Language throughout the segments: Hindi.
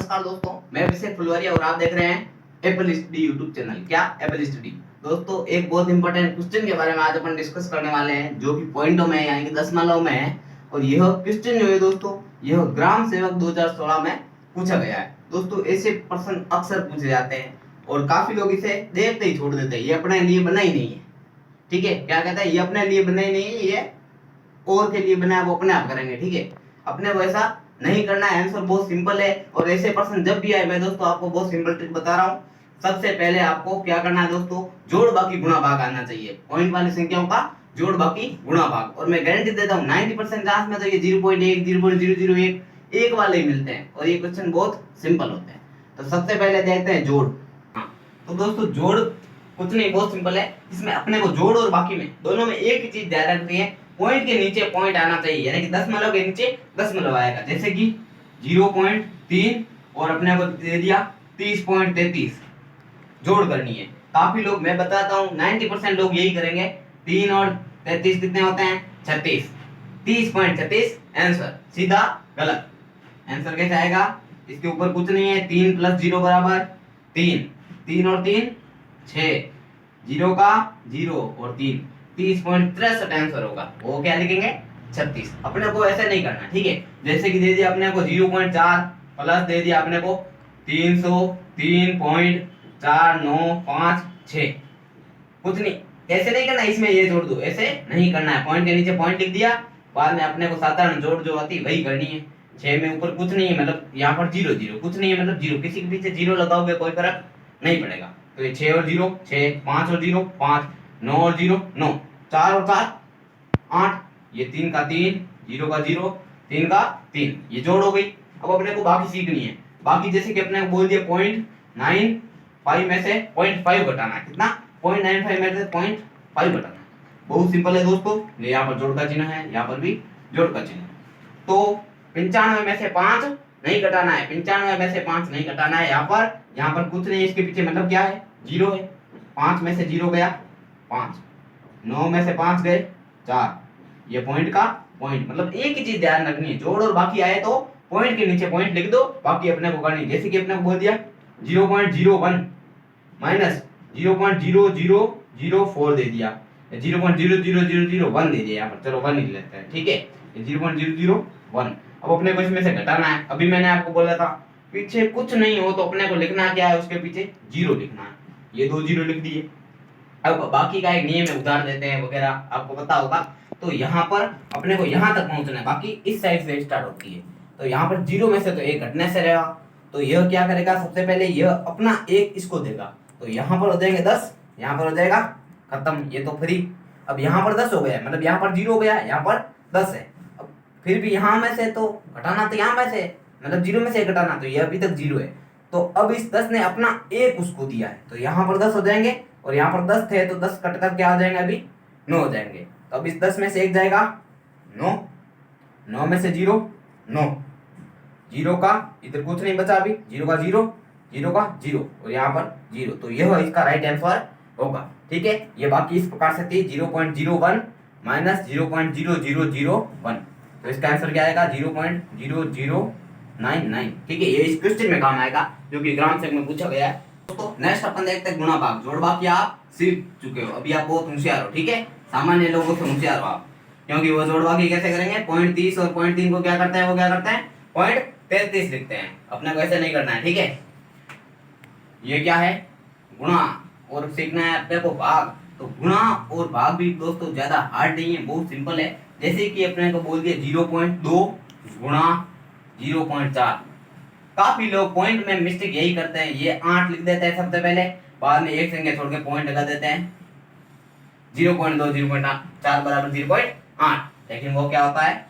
नमस्कार दोस्तों, मैं अभिषेक फुलवारिया और आप देख रहे हैं एप्पल स्टडी यूट्यूब चैनल। क्या एप्पल स्टडी दोस्तों, एक बहुत इंपॉर्टेंट क्वेश्चन के बारे में आज अपन डिस्कस करने वाले हैं, जो कि पॉइंटों में यानी कि दशमलव में है। और यह क्वेश्चन जो है दोस्तों, यह ग्राम सेवक 2016 में पूछा गया है। दोस्तों ऐसे प्रश्न अक्सर पूछे जाते हैं और काफी लोग इसे देखते ही छोड़ देते हैं, ये अपने लिए बना ही नहीं है। ठीक है, क्या कहते हैं, ये अपने लिए बना ही नहीं है, ये और के लिए बना है, वो अपने आप करेंगे। ठीक है, अपने को ऐसा नहीं करना है। आंसर बहुत सिंपल है और ऐसे प्रश्न जब भी आए, मैं दोस्तों आपको बहुत सिंपल ट्रिक बता रहा हूँ। सबसे पहले आपको क्या करना है दोस्तों, जोड़ बाकी गुणा भाग आना चाहिए। पॉइंट वाली संख्याओं का जोड़ बाकी गुणा भाग। और मैं गारंटी देता हूँ 90% चांस में तो ये 0.1 0.001 एक वाले ही मिलते हैं और ये क्वेश्चन बहुत सिंपल होते हैं। तो सबसे पहले देखते हैं जोड़। हाँ, तो दोस्तों जोड़ कुछ नहीं, बहुत सिंपल है। इसमें अपने को जोड़ और बाकी में दोनों में एक ही चीज ध्यान रखनी है, पॉइंट के नीचे पॉइंट आना चाहिए, यानी कि दशमलव के नीचे दशमलव आएगा। जैसे कि 0.3 और अपने को दे दिया 30.33, जोड़ करनी है। काफी लोग, मैं बताता हूँ 90% लोग यही करेंगे। 3 और 33 कितने होते हैं? 36। 30.36 आंसर, सीधा गलत। आंसर कैसे आएगा? इसके ऊपर कुछ नहीं है। 3 + 0 बराबर 3, 3 और 3 6, 0 का 0 और 3, 30.63 आंसर होगा। वो क्या लिखेंगे? 36। अपने को ऐसे नहीं करना, ठीक है। जैसे कि दे दिया अपने को 0.4 प्लस दे दिया अपने को 303.4956, कुछ नहीं, ऐसे नहीं करना। इसमें ये जोड़ दो, ऐसे नहीं करना है। पॉइंट के नीचे पॉइंट लिख दिया, बाद में अपने को साधारण जोड़ जो आती है वही करनी है। 6 में ऊपर कुछ नहीं है, मतलब यहाँ पर 0 0 कुछ नहीं है, मतलब 0, किसी के पीछे 0 लगाओगे कोई फर्क नहीं पड़ेगा। तो ये 6 और 0 6, 5 और 0 5, 9 और 0 9, 4 और 4 8, ये 3 का 3, 0 का 0, 3 का 3, ये जोड़ हो गई। अब अपने को बाकी सीखनी है। बाकी जैसे कि अपने को बोल दिया 0.95 में से 0.5 घटाना है। कितना? 0.95 में से 0.5 घटाना है। बहुत सिंपल है दोस्तों। ये यहाँ पर जोड़ का चिन्ह है, यहाँ पर भी जोड़ का चिन्ह है। तो 95 में से 5 नहीं घटाना है, 95 में से 5 नहीं घटाना है। यहाँ पर कुछ नहीं, इसके पीछे मतलब क्या है? 0 है। 5 में से 0 गया 5, 9 में से 5 गए 4, ये पॉइंट का पॉइंट, मतलब एक ही चीज ध्यान रखनी है, जोड़ और बाकी आए तो पॉइंट के नीचे पॉइंट लिख दो, बाकी अपने को करनी। जैसे कि अपने को बोल दिया 0.01 माइनस 0.0004 दे दिया, 0.00001 दे दिया यहाँ पर, चलो 1 ही लेते हैं, ठीक है। 0.001 अब अपने को इसमें से घटाना है। अभी मैंने आपको बोला था पीछे कुछ नहीं हो तो अपने को लिखना क्या है, उसके पीछे 0 लिखना है। ये 2 0 लिख दिए। अब बाकी का एक नियम है, उतार देते हैं वगैरह, आपको पता होगा। तो यहाँ पर अपने को यहाँ तक पहुंचना है, बाकी इस साइड से स्टार्ट होती है। तो यहाँ पर 0 में से तो एक घटने से रहेगा, तो यह क्या करेगा? सबसे पहले यह अपना एक इसको देगा, तो यहाँ पर हो जाएंगे 10, यहाँ पर हो जाएगा खत्म, ये तो फ्री। अब यहाँ पर 10 हो गया, मतलब यहाँ पर 0 हो गया, यहाँ पर 10 है। अब फिर भी यहाँ में से तो घटाना, तो यहाँ में से मतलब 0 में से घटाना, तो ये अभी तक 0 है। तो अब इस 10 ने अपना एक उसको दिया है, तो यहाँ पर 10 हो जाएंगे और यहाँ पर 10 थे, तो 10 कट कर क्या आ जाएंगे? अभी 9 हो जाएंगे। तो अब इस 10 में से एक जाएगा 9, 9 में से 0 9, 0 का इधर कुछ नहीं बचा, अभी 0 का 0, 0 का 0 और यहाँ पर 0, तो यह इसका राइट आंसर होगा, ठीक है। ये बाकी इस प्रकार से थी 0.01 माइनस 0.0001, तो इसका आंसर क्या आएगा? 0.0099, ठीक है। ये इस क्वेश्चन में काम आएगा, जो कि ग्राम सेवक में पूछा गया है। तो नेक्स्ट अपन देखते हैं गुणा भाग। जोड़ भाग आप सीख चुके हो, अभी आप बहुत होशियार हो, ठीक है। सामान्य लोगों से होशियार हो आप, क्योंकि वो जोड़ भाग कैसे करेंगे? 0.30 और 0.3 को क्या करते हैं? वो क्या करते हैं? 0.33 लिखते हैं। अपने को ऐसे नहीं करना है, ठीक है। ये क्या है? गुणा, और सीखना है अपने को भाग। तो गुणा और भाग भी दोस्तों ज्यादा हार्ड नहीं है, बहुत सिंपल है। जैसे कि अपने को बोल दिया 0.2 गुणा 0.4। काफी लोग पॉइंट में मिस्टेक यही करते हैं, ये 8 लिख देते हैं सबसे पहले, बाद में एक संख्या छोड़ के पॉइंट लगा देते हैं। 0.2 0.4 बराबर 0.8, लेकिन वो क्या होता है?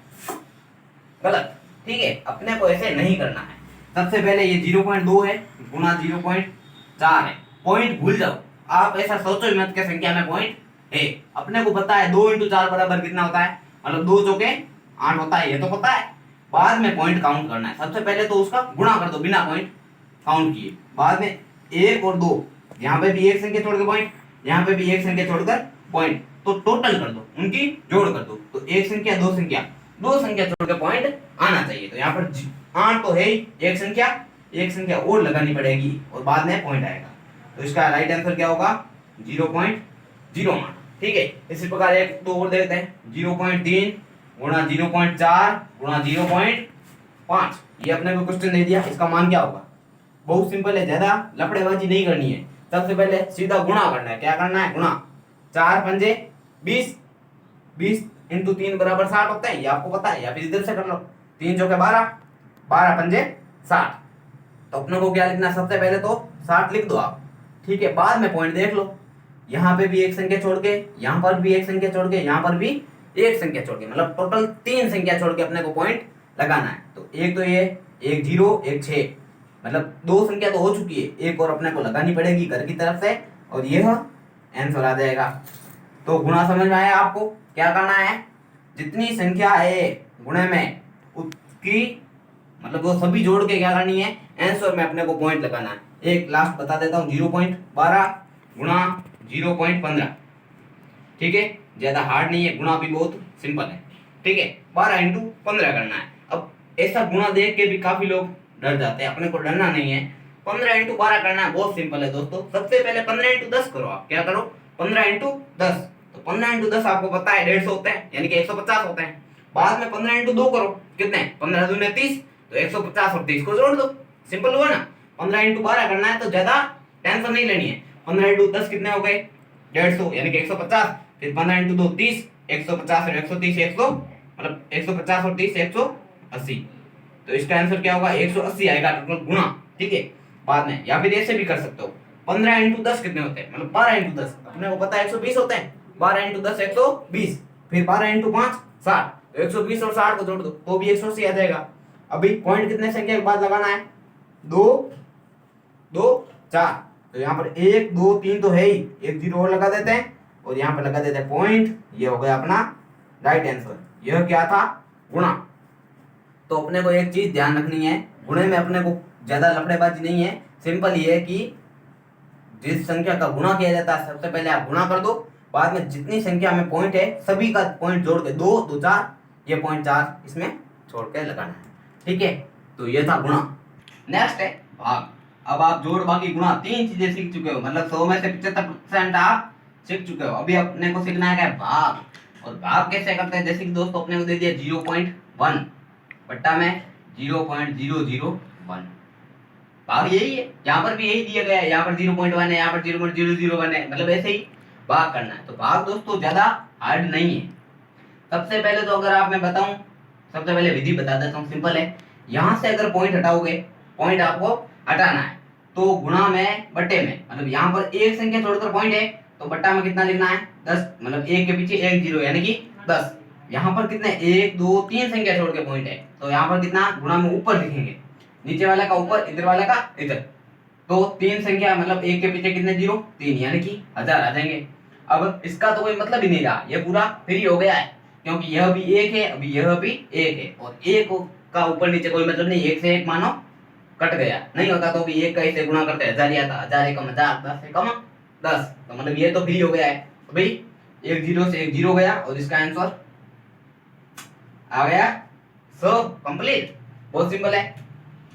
गलत, ठीक है। अपने को ऐसे नहीं करना है। सबसे पहले ये 0.2 है गुणा 0.4 है, पॉइंट भूल जाओ आप, ऐसा सोचो ही मत कि संख्या में पॉइंट है। अपने को पता है 2 × 4 बराबर कितना होता है, मतलब 2 चौके 8 होता है, ये तो पता है। बाद में पॉइंट काउंट करना है। सबसे पहले तो उसका गुणा कर दो बिना पॉइंट काउंट किए, बाद में 1 और 2, यहाँ पे भी एक संख्या छोड़कर पॉइंट, यहाँ पे भी एक संख्या छोड़कर पॉइंट, तो टोटल कर दो, उनकी जोड़ कर दो। तो एक संख्या दो संख्या छोड़ के पॉइंट आना चाहिए। तो यहाँ पर 8 तो है ही, एक संख्या एक संख्या और लगानी पड़ेगी और बाद में पॉइंट आएगा। तो इसका राइट आंसर क्या होगा 0.01। ठीक है, इसी प्रकार एक दो और देखते हैं 0.3 गुणा 0.4 गुणा 0.5। ये अपने को क्वेश्चन दे दिया, इसका मान क्या होगा? बहुत सिंपल है, ज्यादा लफड़ेबाजी नहीं करनी है। सबसे पहले सीधा गुणा करना है। क्या करना है? गुणा। 4 पंजे 20, 20 इंटू 3 बराबर 60 होता है, ये आपको पता है, या फिर इधर से कर लो। 3 चौके 12, 12 पंजे 60। तो अपने को क्या लिखना? सबसे पहले तो 60 लिख दो आप। ठीक है, बाद में पॉइंट देख लो। यहाँ पे भी एक संख्या छोड़ के, यहाँ पर भी एक संख्या छोड़ के, यहाँ पर भी एक संख्या छोड़ के, मतलब टोटल 3 संख्या छोड़ के अपने को पॉइंट लगाना है। तो एक तो ये, एक 0, एक 6, मतलब 2 संख्या तो हो चुकी है, एक और अपने को लगानी पड़ेगी घर की तरफ से, और यह आंसर आ जाएगा। तो गुणा समझ में आया आपको? क्या करना है? जितनी संख्या है गुणे में उसकी मतलब वो सभी जोड़ के क्या करनी है? आंसर में अपने को पॉइंट लगाना है। एक लास्ट बता देता हूँ, 0.12 गुणा 0.15। ठीक है, ज्यादा हार्ड नहीं है, गुणा भी बहुत सिंपल है। ठीक है, 12 इंटू 15 करना है। अब ऐसा गुणा देख के भी काफी लोग डर जाते हैं, अपने को डरना नहीं है। 15 इंटू 12 करना है, बहुत सिंपल है दोस्तों। सबसे पहले 15 इंटू 10 करो। आप क्या करो? 15 इंटू 10। तो 15 इंटू 10 आपको पता है 150 होते हैं, यानी कि 150 होते हैं। बाद में 15 इंटू 2 करो, कितने? 15 दूने 30, तो 150 और 30 को जोड़ दो, सिंपल हुआ ना। 15 इंटू 12 करना है, तो ज्यादा टेंशन नहीं लेनी है। 15 इंटू 10 कितने हो गए? 150, यानी कि 150। फिर 15 इंटू 2 30, 150 और 130 100, मतलब 150 और 30 180। तो इसका आंसर क्या होगा? 180 आएगा टोटल गुणा। ठीक है, बाद में या फिर ऐसे भी कर सकते हो। 15 इंटू 10 कितने होते हैं? मतलब 12 इंटू 10 अपने को पता है 120 होते हैं। 12 इंटू 10 120, फिर 12 इंटू 5 60, तो 120 और 60 को जोड़ दो तो भी 180 आ जाएगा। अभी पॉइंट कितने संख्या के बाद लगाना है? 2 2 4। तो यहाँ पर 1 2 3 तो है ही, एक 0 और लगा देते हैं और यहाँ पर लगा देते हैं पॉइंट। ये हो गया अपना राइट आंसर। यह क्या था? गुणा। तो अपने को एक चीज ध्यान रखनी है, गुणे में अपने को ज्यादा लफड़ेबाजी नहीं है। सिंपल ये है कि जिस संख्या का गुणा किया जाता है सबसे पहले आप गुणा कर दो, बाद में जितनी संख्या में पॉइंट है सभी का पॉइंट जोड़ के 2 2 4, ये पॉइंट 4 इसमें छोड़ के लगाना है। ठीक है, तो ये था गुणा। नेक्स्ट है भाग। अब आप जोड़ बाकी गुणा 3 चीजें सीख चुके हो, मतलब 100 में से 75% आप सीख चुके हो। अभी अपने को सीखना है क्या? भाग। और भाग कैसे करते हैं? जैसे कि दोस्तों अपने को दे दिया 0.1 बट्टा में 0.001। भाग यही है, यहाँ पर भी यही दिया गया है। यहाँ पर 0.1 है, यहाँ पर 0.001 है, मतलब ऐसे ही भाग करना है। तो भाग दोस्तों ज्यादा हार्ड नहीं है। सबसे पहले तो अगर आप मैं बताऊं, सबसे पहले विधि बता देता हूँ, सिंपल है। यहाँ से अगर पॉइंट हटाओगे, पॉइंट आपको हटाना है, तो गुणा में बट्टे में, मतलब यहाँ पर एक संख्या छोड़कर पॉइंट है, तो बट्टा में कितना लिखना है? 10, मतलब एक के पीछे एक 0, यानी कि 10। यहाँ पर कितने? 1 2 3 संख्या छोड़ के पॉइंट है, तो यहाँ पर कितना? गुणा में ऊपर लिखेंगे, नीचे वाला का ऊपर, इधर वाला का इधर। तो 3 संख्या मतलब एक के पीछे कितने 0? 3, यानी कि 1000 आ जाएंगे। अब इसका तो कोई मतलब ही नहीं रहा, ये पूरा फ्री हो गया है, क्योंकि यह भी एक है, अभी यह भी एक है, और एक का ऊपर नीचे कोई मतलब नहीं। एक से एक मानो कट गया, नहीं होता तो भी एक का इसे गुणा करते 1000 ही आता। 1000 एकम 1000, 10 एकम 10, तो मतलब ये तो फ्री हो गया है। तो भाई एक 0 से एक 0 गया और इसका आंसर आ गया। सो कंप्लीट, बहुत सिंपल है।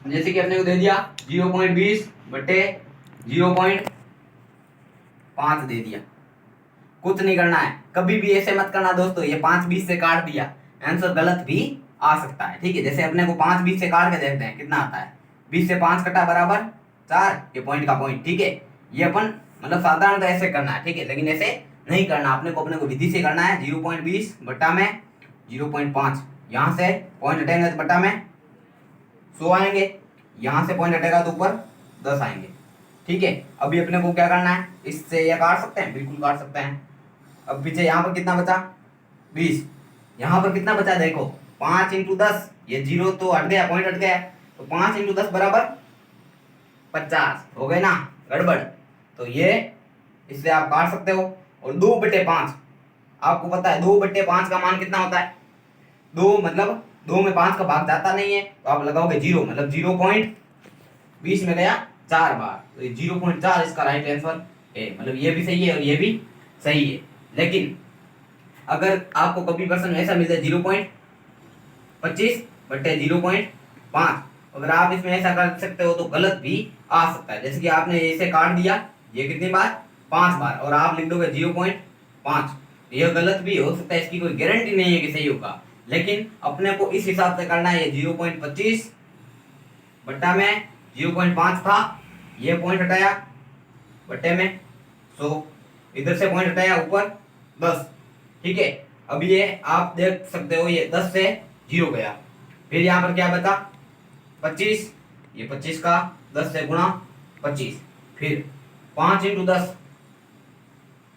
जैसे कि अपने को दे दिया 0.20 बटे 0.5 दे दिया। कुछ नहीं करना है, कभी भी ऐसे मत करना दोस्तों, ये 5 20 से काट दिया, आंसर गलत भी आ सकता है। ठीक है, जैसे अपने को 5 20 से काट के देखते हैं कितना आता है। 20 से 5 कटा बराबर 4, ये पॉइंट का पॉइंट। ठीक है, ये अपन मतलब साधारणतः ऐसे करना है। ठीक है, लेकिन ऐसे नहीं करना, अपने को विधि से करना है। 0.20 बट्टा में 0.5, यहाँ से पॉइंट हटेंगे तो बट्टा में 100 आएंगे, यहाँ से पॉइंट हटेगा तो ऊपर 10 आएंगे। ठीक है, अभी अपने को क्या करना है? इससे ये काट सकते हैं, बिल्कुल काट सकते हैं। अब पीछे यहाँ पर कितना बचा? 20। यहाँ पर कितना बचा देखो, 5 इंटू 10, ये 0 तो हट गया, पॉइंट हट गया, तो 5 इंटू 10 बराबर 50 हो गए ना, गड़बड़। तो ये इससे आप काट सकते हो। और 2/5 आपको पता है 2/5 का मान कितना होता है? 2 मतलब 2 में 5 का भाग जाता नहीं है, तो आप लगाओगे 0, मतलब 0.20 में गया 4 बार, तो ये 0.4 इसका राइट आंसर है। मतलब ये भी सही है और ये भी सही है। लेकिन अगर आपको कभी प्रश्न ऐसा मिलता है 0.25 बटे 0.5, अगर आप इसमें ऐसा कर सकते हो तो गलत भी आ सकता है। जैसे कि आपने इसे काट दिया, ये कितनी बार, 5 बार, और आप लिख दोगे 0.5, यह गलत भी हो सकता है, इसकी कोई गारंटी नहीं है कि सही होगा। लेकिन अपने को इस हिसाब से करना है, 0.25 बट्टा में 0.5 था, ये पॉइंट हटाया बट्टे में 100, इधर से पॉइंट हटाया ऊपर 10, ठीक है। अब ये आप देख सकते हो, ये 10 से 0 गया, फिर यहाँ पर क्या बता 25, ये 25 का 10 से गुणा 25, फिर 5 इंटू 10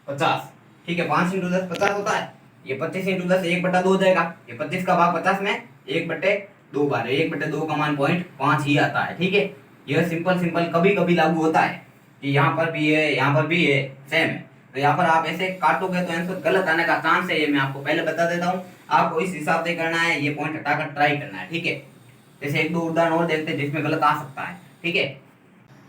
50, ठीक है, 5 इंटू 10 50 होता है, ये 25 इंटू 10 1/2 हो जाएगा, ये 25 का भाग 50 में 1/2 बार, 1/2 का मान 0.5 ही आता है, ठीक है। यह सिंपल कभी कभी लागू होता है कि यहाँ पर भी है, यहाँ पर भी है, सेम है। तो यहाँ पर आप ऐसे काटोगे तो आंसर गलत आने का चांस है, ये मैं आपको पहले बता देता हूँ। आपको इस हिसाब से करना है, ये पॉइंट हटाकर ट्राई करना है, ठीक है। जैसे 1-2 उदाहरण और देखते हैं जिसमें गलत आ सकता है, ठीक है।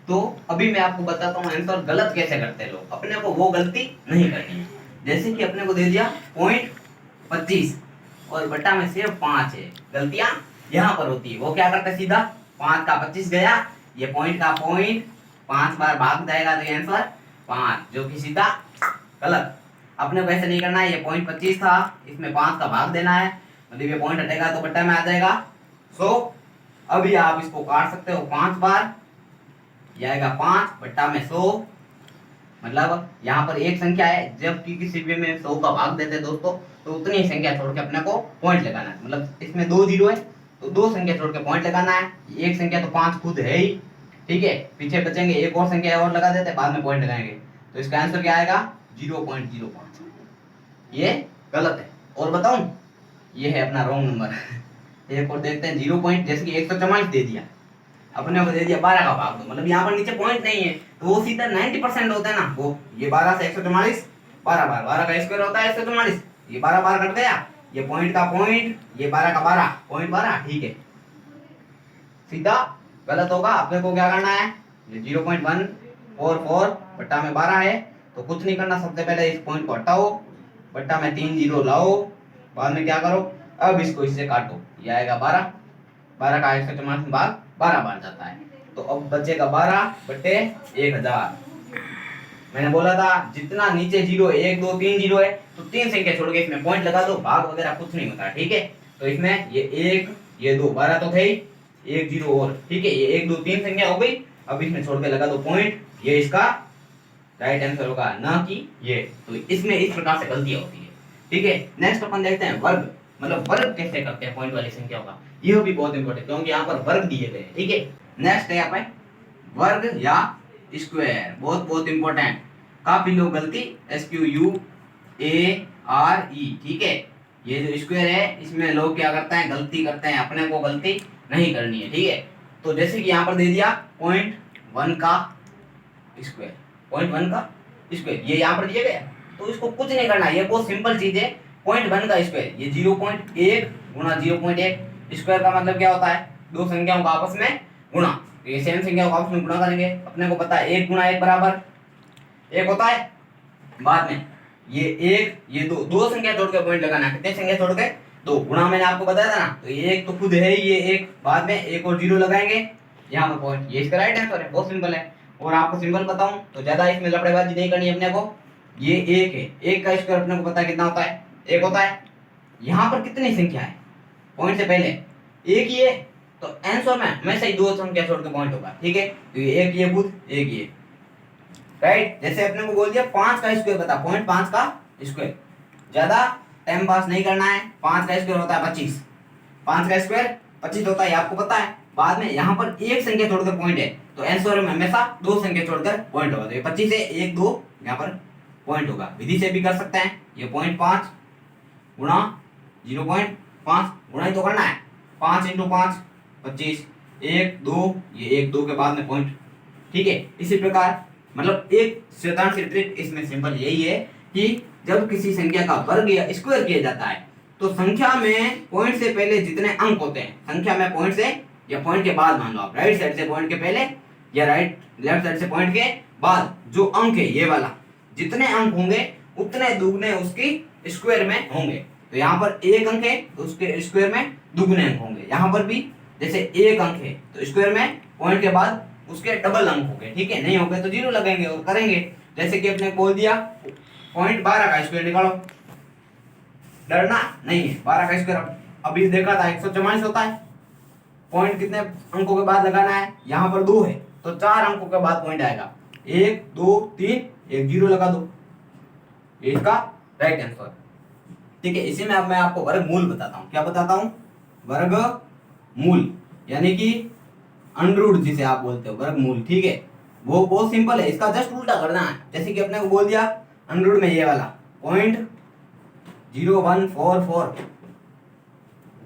तो अभी मैं आपको बताता हूँ आंसर गलत कैसे करते हैं लोग। अपने को वो गलती नहीं करनी है। जैसे कि अपने को दे दिया 0.25 और बट्टा में सिर्फ 5 है, गलतियां यहाँ पर होती है। वो क्या करते हैं, सीधा 5 का 25 गया, ये पॉइंट का पॉइंट 5 बार भाग जाएगा तो आंसर 5, जो कि सीधा गलत। अपने को ऐसे नहीं करना है, ये 0.25 था, इसमें 5 का भाग देना है, मतलब ये पॉइंट हटेगा तो बट्टा में आ जाएगा 100। अभी आप इसको काट सकते हो 5 बार, ये आएगा 5 बट्टा में 100, मतलब यहाँ पर एक संख्या है, जब कि किसी भी में 100 का भाग देते हैं दोस्तों, तो उतनी ही संख्या छोड़ के अपने को पॉइंट लगाना है। मतलब इसमें 2 जीरो है तो 2 संख्या छोड़ के पॉइंट लगाना है। एक संख्या तो 5 खुद है ही, ठीक है, पीछे बचेंगे एक और संख्या और लगा देते हैं, बाद में पॉइंट लगाएंगे। तो इसका आंसर क्या आएगा 0.05, ये गलत है। और बताऊं, ये है अपना रॉन्ग नंबर। एक और देखते हैं 0 पॉइंट, जैसे कि 144 दे दिया, अपने को दे दिया 12 का भाग दो, मतलब यहाँ पर नीचे पॉइंट नहीं है तो वो सीधा 90% होता है ना, वो ये 12 से 144 12 बार, 12 का स्क्वायर होता है 144, ये 12 बार कट गया, ये पॉइंट का पॉइंट, ये 12 का 12, पॉइंट 12, ठीक है, सीधा गलत होगा। अपने को क्या करना है, ये 0.144 बट्टा में 12 है, तो कुछ नहीं करना, सबसे पहले इस पॉइंट को हटाओ, बट्टा में 3 जीरो लाओ, बाद में क्या करो, अब इसको इससे काटो, ये आएगा 12, 12 का 144 में भाग 12 बार जाता है, तो अब बचेगा 12 बटे 1000। मैंने बोला था जितना नीचे 0 1 2 3 जीरो है तो 3 संख्या छोड़ के इसमें पॉइंट लगा दो, भाग वगैरह कुछ नहीं होता, ठीक है। तो इसमें ये 1 ये 2 12 तो थे ही, 1 जीरो और, ठीक है, ये 1 2 3 संख्या हो गई, अब इसमें छोड़ के लगा दो पॉइंट, ये इसका राइट आंसर होगा, ना कि ये। तो इसमें इस प्रकार से गलतियां होती है, ठीक है। नेक्स्ट अपन देखते हैं वर्ग, मतलब वर्ग कैसे करते हैं पॉइंट वाली संख्याओं का, यह भी बहुत इंपॉर्टेंट क्योंकि यहाँ पर वर्ग दिए गए हैं, ठीक है। नेक्स्ट है यहाँ पे वर्ग या स्क्वायर, बहुत बहुत इंपॉर्टेंट, काफी लोग गलती SQUARE, ठीक है। ये जो स्क्वायर है इसमें लोग क्या करते हैं, गलती करते हैं, अपने को गलती नहीं करनी है, ठीक है। तो जैसे कि यहाँ पर दे दिया 0.1 का स्क्वायर, 0.1 का स्क्वायर, ये यहाँ पर दिया गया, तो इसको कुछ नहीं करना, ये बहुत सिंपल चीज है। 0.1 का स्क्वायर, ये 0.1 गुणा 0.1, स्क्वायर का मतलब क्या होता है, दो संख्याओं का आपस में गुणा, तो ये सेम संख्याओं का आपस में गुणा करेंगे, अपने को पता है 1 गुणा 1 बराबर 1 होता है, बाद में ये 1 ये 2, दो संख्या जोड़ के पॉइंट लगाना, कितने संख्या जोड़ के, 2, गुणा मैंने आपको बताया था ना, तो ये 1 तो खुद है ही, ये 1, बाद में 1 और 0 लगाएंगे, यहाँ पर पॉइंट, ये इसका राइट आंसर है, बहुत सिंपल है। और आपको सिंपल बताऊं तो ज्यादा इसमें लफड़ेबाजी नहीं करनी अपने को, ये 1 है, 1 का स्क्वायर अपने को पता है कितना होता है, 1 होता है। यहाँ पर कितनी संख्या है, पॉइंट से पहले 1 ही है, तो आंसर में हमेशा ही 2 संख्या छोड़ के पॉइंट होगा, ठीक है। तो ये 1 ये खुद 1 ये, राइट। जैसे अपने को बोल दिया 5 का स्क्वायर बता, 0.5 का स्क्वायर, ज्यादा टाइम पास नहीं करना है। 5 का स्क्वायर होता है 25, 5 का स्क्वायर 25 होता है, आपको पता है। बाद में यहाँ पर एक संख्या छोड़कर पॉइंट है, तो आंसर में हमेशा 2 संख्या छोड़कर पॉइंट होगा, तो ये 25 है, 1 2 यहाँ पर पॉइंट होगा। विधि से भी कर सकते हैं, ये 0.5 गुणा 0.5 गुणा ही तो करना है, 5 इंटू 5 25, 1 2, ये 1 2 के बाद में पॉइंट, ठीक है। इसी प्रकार मतलब एक शैतान की ट्रिक इसमें सिंपल यही है कि जब किसी संख्या का वर्ग या स्क्वायर किया जाता है तो संख्या में पॉइंट से पहले जितने अंक होते हैं, संख्या में पॉइंट से या पॉइंट के बाद, मान लो आप राइट साइड से पॉइंट के पहले या लेफ्ट साइड से पॉइंट के बाद जो अंक है ये वाला, जितने अंक होंगे उतने दुगने उसकी स्क्वायर में होंगे। तो यहाँ पर 1 अंक है तो उसके स्क्वायर में दुगने अंक होंगे, यहाँ पर भी जैसे एक अंक है तो स्क्वायर में पॉइंट के बाद उसके डबल अंक हो गए, ठीक है, नहीं हो गए तो जीरो लगेंगे और करेंगे। जैसे कि अपने बोल दिया पॉइंट 12 का स्क्वायर निकालो, डरना नहीं है, 12 का स्क्वायर अभी देखा था 144 होता है। पॉइंट कितने अंकों के बाद लगाना है, यहाँ पर 2 है तो 4 अंकों के बाद पॉइंट आएगा, 1 2 3 एक जीरो लगा दो, ये इसका राइट आंसर, ठीक है। इसी में अब मैं आपको वर्गमूल बताता हूँ, क्या बताता हूँ, वर्गमूल यानी कि अंडरूट जिसे आप बोलते हो वर्गमूल, ठीक है। वो बहुत सिंपल है, इसका जस्ट उल्टा करना है। जैसे कि अपने को बोल दिया अंडरूट में ये वाला 0.0144,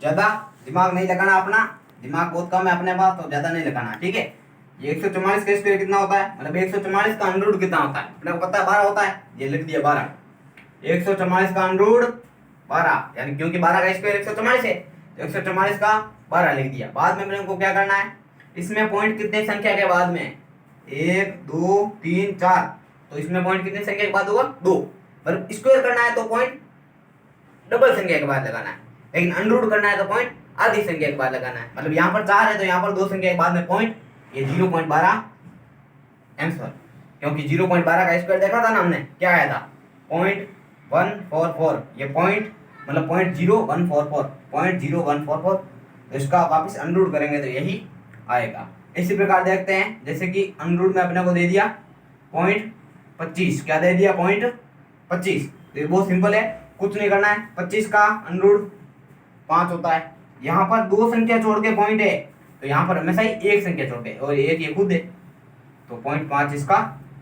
ज्यादा दिमाग नहीं लगाना, अपना दिमाग बहुत कम है अपने पास तो ज्यादा नहीं लगाना, ठीक है। ये 144 का स्क्वायर कितना होता है, मतलब 144 का अंडरूट कितना होता है, अपने को पता है 12 होता है, ये लिख दिया 12। 144 का अंडरूट 12, यानी क्योंकि 12 का स्क्वायर 144 है तो 144 का 12 लिख दिया। बाद में अपने को क्या करना है, इसमें पॉइंट कितने संख्या के बाद में, 1 2 3 4, तो इसमें पॉइंट कितनी संख्या के बाद होगा, 2। पर स्क्वायर करना है तो पॉइंट डबल संख्या के बाद लगाना है, लेकिन अंडरूट करना है तो पॉइंट आधी संख्या के बाद लगाना है। मतलब यहाँ पर 4 है तो यहाँ पर 2 संख्या के बाद में पॉइंट, ये 0.12 आंसर, क्योंकि 0.12 का स्क्वायर देखा था ना हमने, क्या आया था 0.144, ये पॉइंट मतलब 0.0144, तो इसका वापस अंडरूट करेंगे तो यही आएगा। इसी प्रकार देखते हैं, जैसे कि अंडरूट में अपने को दे दिया 0.25, क्या दे दिया 0.25, तो ये बहुत सिंपल है, कुछ नहीं करना है, 25 का अंडरूट 5 होता है, यहाँ पर 2 संख्या छोड़ के पॉइंट है तो यहाँ पर हमेशा ही एक संख्या छोड़ के, और एक ये खुद है तो 0.5 इसका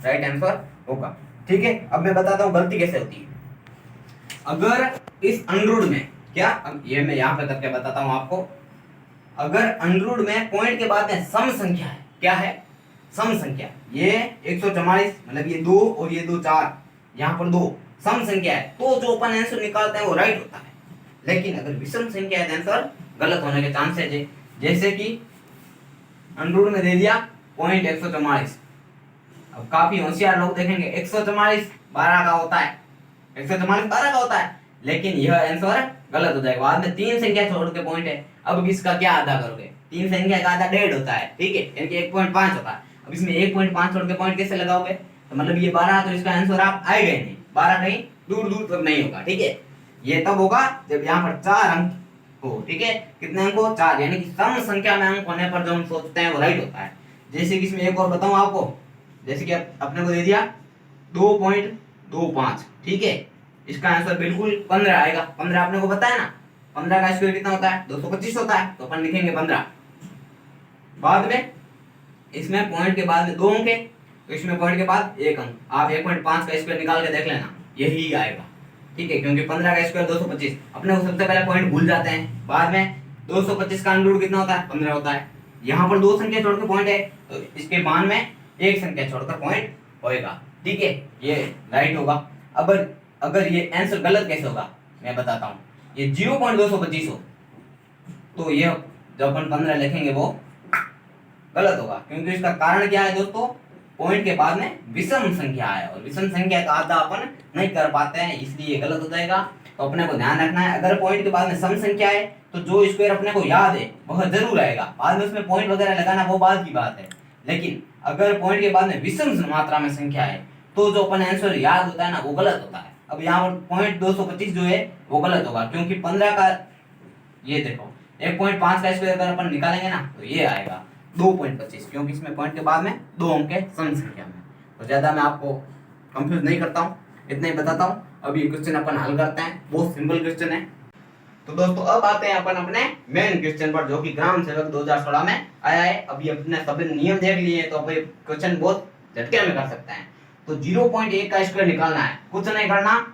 राइट आंसर होगा, ठीक है। अब मैं बताता हूँ गलती कैसे होती है। अगर इस अंडरूट में क्या, अब ये मैं यहाँ पे करके बताता हूँ आपको, अगर अंडरूट में पॉइंट के बाद में सम संख्या है, क्या है सम संख्या, ये 144 मतलब ये 2 और ये 2 4, यहाँ पर 2 सम संख्या है तो जो अपन आंसर निकालते हैं वो राइट होता है। लेकिन अगर विषम संख्या है तो आंसर गलत होने के चांसेस है। जैसे कि अंडरूट में दे दिया 0.144, अब काफी होशियार लोग देखेंगे 144 12 का होता है, 144 12 का होता है, लेकिन यह आंसर गलत हो जाएगा। बाद में 3 संख्या छोड़ के पॉइंट है, अब इसका क्या आधा करोगे, 3 संख्या का आधा 1.5 होता है, ठीक है, यानी कि 1.5 होता है। अब इसमें 1.5 छोड़ के पॉइंट कैसे लगाओगे, तो मतलब ये 12 तो इसका आंसर आप आएगा ही नहीं, 12 कहीं दूर दूर तक नहीं होगा, ठीक है। ये तब होगा जब यहाँ पर 4 अंक हो, ठीक है, कितने अंक हो 4, यानी कि सम संख्या में अंक होने पर जो हम सोचते हैं वो राइट होता है। जैसे कि इसमें एक और बताऊं आपको, जैसे कि अपने को दे दिया 2.25, ठीक है, इसका आंसर बिल्कुल 15 आएगा। 15 आपने को बताया ना, 15 का स्क्वायर कितना होता है 225 होता है, तो अपन लिखेंगे 15। बाद में इसमें पॉइंट के बाद में 2 अंक है तो इसमें पॉइंट के बाद 1 अंक, आप 1.5 का स्क्वायर निकाल के देख लेना, यही आएगा, ठीक है, क्योंकि 15 का स्क्वायर 225, अपने को सबसे पहले पॉइंट भूल जाते हैं। बाद में 225 का अंडरूट कितना होता है 15 होता है, यहाँ पर 2 संख्या छोड़कर पॉइंट है तो इसके मान में 1 संख्या छोड़कर पॉइंट होएगा, ठीक है, ये राइट होगा। अब अगर ये आंसर गलत कैसे होगा मैं बताता हूँ, ये 0.225 हो तो ये जब अपन 15 लिखेंगे वो गलत होगा, क्योंकि इसका कारण क्या है दोस्तों, पॉइंट के बाद में विषम संख्या है और विषम संख्या का आधा अपन नहीं कर पाते हैं, इसलिए गलत हो जाएगा। तो अपने को ध्यान रखना है, अगर पॉइंट के बाद में सम संख्या है तो जो स्क्वायर अपने को याद है वह जरूर आएगा, बाद में उसमें पॉइंट वगैरह लगाना वो बात की बात है। लेकिन अगर पॉइंट के बाद में विषम मात्रा में संख्या है तो जो अपन आंसर याद होता है ना वो गलत होता है। अब यहाँ पर पॉइंट 225 जो है वो गलत होगा, क्योंकि 15 का ये देखो 1.5 का स्क्वायर अगर अपन निकालेंगे ना तो ये आएगा 2.25, क्योंकि इसमें पॉइंट के बाद में 2 अंक है सम संख्या में। तो ज्यादा मैं आपको कंफ्यूज नहीं करता हूँ, इतना ही बताता हूँ। अब ये क्वेश्चन अपन हल करते हैं, बहुत सिंपल क्वेश्चन है। तो दोस्तों अब आते हैं अपन अपने मेन क्वेश्चन पर, जो कि ग्राम सेवक 2016 में आया है। अभी अपने सभी नियम देख लिए तो अब क्वेश्चन बहुत झटके में कर सकते हैं। तो 0.1 का स्क्वायर निकालना है, कुछ नहीं करना,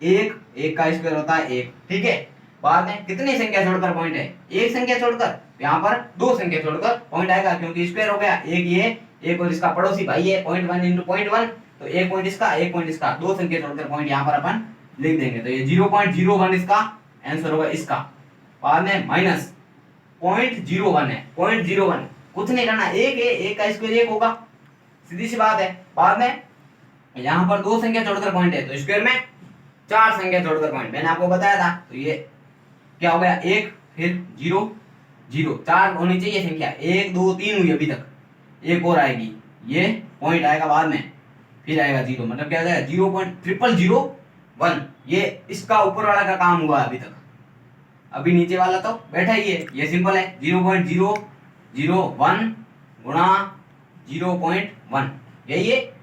1 का स्क्वायर होता है 1, ठीक है। बाद में कितनी संख्या छोड़कर पॉइंट है, 1 संख्या छोड़कर, यहाँ पर 2 संख्या छोड़कर पॉइंट आएगा, क्योंकि स्क्वायर हो गया 1 ये 1 और इसका पड़ोसी भाई है 0.1 × 0.1, तो 1 पॉइंट इसका 1 पॉइंट इसका, 2 संख्या छोड़कर पॉइंट यहाँ पर अपन लिख देंगे। तो ये 0.01 इसका आंसर होगा इसका। बाद में माइनस 0.01 है, 0.01 कुछ नहीं करना, 1 है 1 का स्क्वायर 1 होगा, सीधी सी बात है। बाद में यहाँ पर 2 संख्या छोड़कर पॉइंट है तो स्क्वायर में 4 संख्या छोड़कर पॉइंट, मैंने आपको बताया था। तो ये क्या हो गया 1 फिर 0 जीरो, चार होनी चाहिए संख्या, 1 2 3 हुई अभी तक, एक और आएगी, ये पॉइंट आएगा बाद में, फिर आएगा जीरो, मतलब क्या हो जाएगा 0.0001। ये इसका ऊपर वाला का काम हुआ अभी तक, अभी नीचे वाला तो बैठा ही है, ये सिंपल है 0.001 गुणा 0.1, यही है।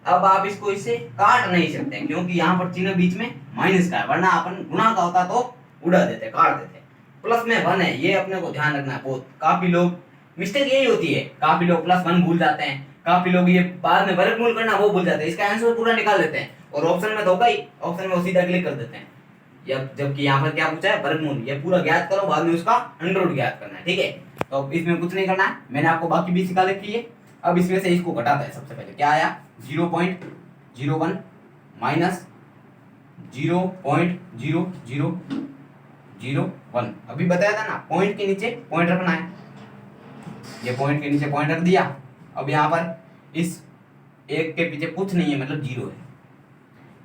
अब आप इसको इससे काट नहीं सकते क्योंकि यहाँ पर चिन्ह बीच में माइनस का है, वरना अपन गुणा का होता तो उड़ा देते, काट देते। प्लस में 1 है, ये अपने को ध्यान रखना है बहुत, काफी लोग मिस्टेक यही होती है, काफी लोग +1 भूल जाते हैं, काफी लोग ये बाद में वर्गमूल करना वो भूल जाते हैं, इसका आंसर पूरा निकाल देते हैं और ऑप्शन में तो ही ऑप्शन में वो सीधा क्लिक कर देते हैं, जबकि यहाँ पर क्या पूछा है वर्गमूल, ये पूरा ज्ञात करो, बाद में उसका अंडर ज्ञात करना है, ठीक है। तो इसमें कुछ नहीं करना है, मैंने आपको बाकी भी सिखा रखी है। अब इसमें से इसको घटाता है, सबसे पहले क्या आया 0.01 माइनस 0.0001, अभी बताया था ना पॉइंट के नीचे पॉइंट रखना है, ये पॉइंट के नीचे पॉइंट रख दिया। अब यहाँ पर इस एक के पीछे कुछ नहीं है, मतलब जीरो है,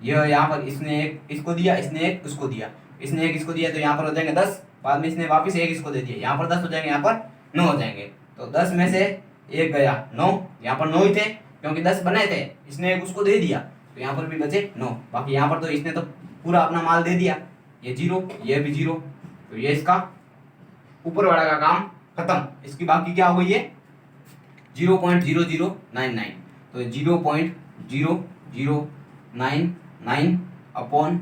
यह यहाँ पर इसने एक इसको दिया, इसने एक उसको दिया, इसने एक इसको दिया, तो यहाँ पर हो जाएंगे 10, बाद में इसने वापस एक इसको दे दिया, यहाँ पर 10 हो जाएंगे, यहाँ पर 9 हो जाएंगे, तो 10 में से एक गया 9, यहाँ पर 9 ही थे क्योंकि 10 बने थे, इसने एक उसको दे दिया, तो यहाँ पर भी बचे 9, बाकी यहाँ पर तो इसने तो पूरा अपना माल दे दिया, ये जीरो, ये भी जीरो, तो ये इसका ऊपर वाला का काम खत्म। इसकी बाकी क्या हो गई है 0.0099, तो 0.0099 अपॉन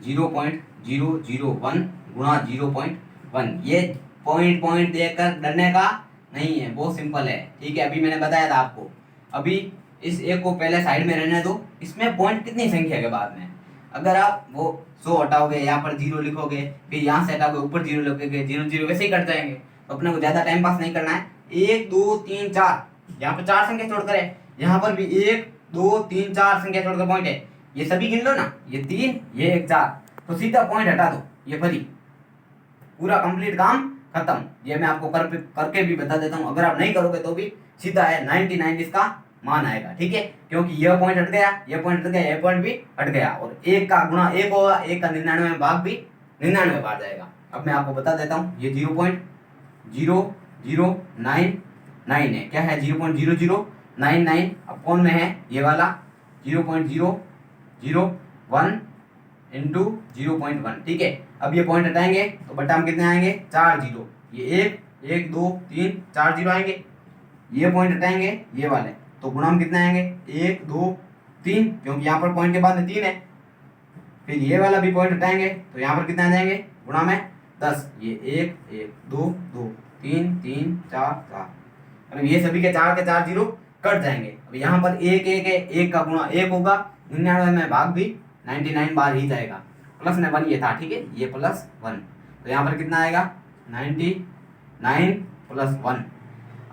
0.001 गुणा 0.1, ये पॉइंट देकर डरने का नहीं है, बहुत सिंपल है, ठीक है। अभी मैंने बताया था आपको, अभी इस एक को पहले साइड में रहने दो, इसमें पॉइंट कितनी संख्या के बाद में, अगर आप वो 100 हटाओगे, यहाँ पर 0 लिखोगे, फिर यहाँ से हटाओगे ऊपर 0 लिखोगे, 0 0 वैसे ही कट जाएंगे, तो अपने को ज्यादा टाइम पास नहीं करना है। 1 2 3 4, यहाँ पर 4 संख्या छोड़कर है, यहाँ पर भी 1 2 3 4 संख्या छोड़कर पॉइंट है, ये सभी गिन लो ना, ये 3 ये 1 4, तो सीधा पॉइंट हटा दो, ये भरी, पूरा कंप्लीट काम खत्म। ये मैं आपको करके भी बता देता हूँ, अगर आप नहीं करोगे तो भी सीधा है 99 इसका मान आएगा, ठीक है, क्योंकि यह पॉइंट हट गया, यह पॉइंट हट गया, यह पॉइंट भी हट गया, और एक का गुणा एक होगा, एक का 99 में भाग भी 99 बार जाएगा। अब मैं आपको बता देता हूँ, ये 0.0099 है, क्या है 0.0099 अपॉन में है ये वाला 0.001 इंटू 0.1, ठीक है। अब ये पॉइंट हटाएंगे तो बट्टा में कितने आएंगे 4 जीरो, ये 1 2 3 4 जीरो आएंगे, ये पॉइंट हटाएंगे ये वाले, तो गुणा में कितने आएंगे 1 2 3, क्योंकि यहाँ पर पॉइंट के बाद में 3 है, फिर ये वाला भी पॉइंट हटाएंगे तो यहाँ पर कितने आ जाएंगे गुणा में 10, ये 1 1 2 2 3 3 4 4, मतलब ये सभी के 4 जीरो कट जाएंगे। अब यहाँ पर 1 1 है, 1 का गुणा 1 होगा, 99 में भाग भी 99 बार ही जाएगा, प्लस में 1 ये था, ठीक है, ये +1, तो यहाँ पर कितना आएगा 99 + 1।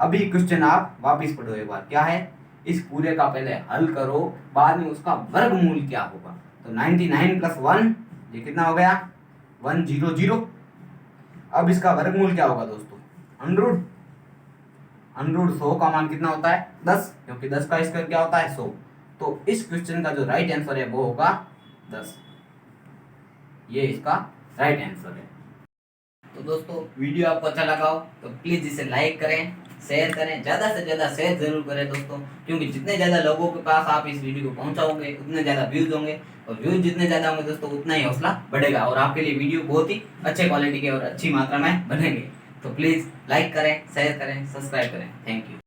अभी क्वेश्चन आप वापस पढ़ो एक बार, क्या है इस पूरे का पहले हल करो, बाद में उसका वर्गमूल क्या होगा, तो 99 + 1 ये कितना हो गया 100। अब इसका वर्गमूल क्या होगा दोस्तों, अंडर 100 का मान कितना होता है 10, क्योंकि 10 का स्क्वायर क्या होता है 100, तो इस क्वेश्चन का जो राइट आंसर है वो होगा 10, ये इसका राइट आंसर है। तो दोस्तों वीडियो आपको अच्छा लगा हो तो प्लीज इसे लाइक करें, शेयर करें, ज़्यादा से ज़्यादा शेयर जरूर करें दोस्तों, क्योंकि जितने ज़्यादा लोगों के पास आप इस वीडियो को पहुंचाओगे उतने ज़्यादा व्यूज होंगे, और व्यूज जितने ज़्यादा होंगे दोस्तों उतना ही हौसला बढ़ेगा, और आपके लिए वीडियो बहुत ही अच्छे क्वालिटी के और अच्छी मात्रा में बनेंगे। तो प्लीज़ लाइक करें, शेयर करें, सब्सक्राइब करें, थैंक यू।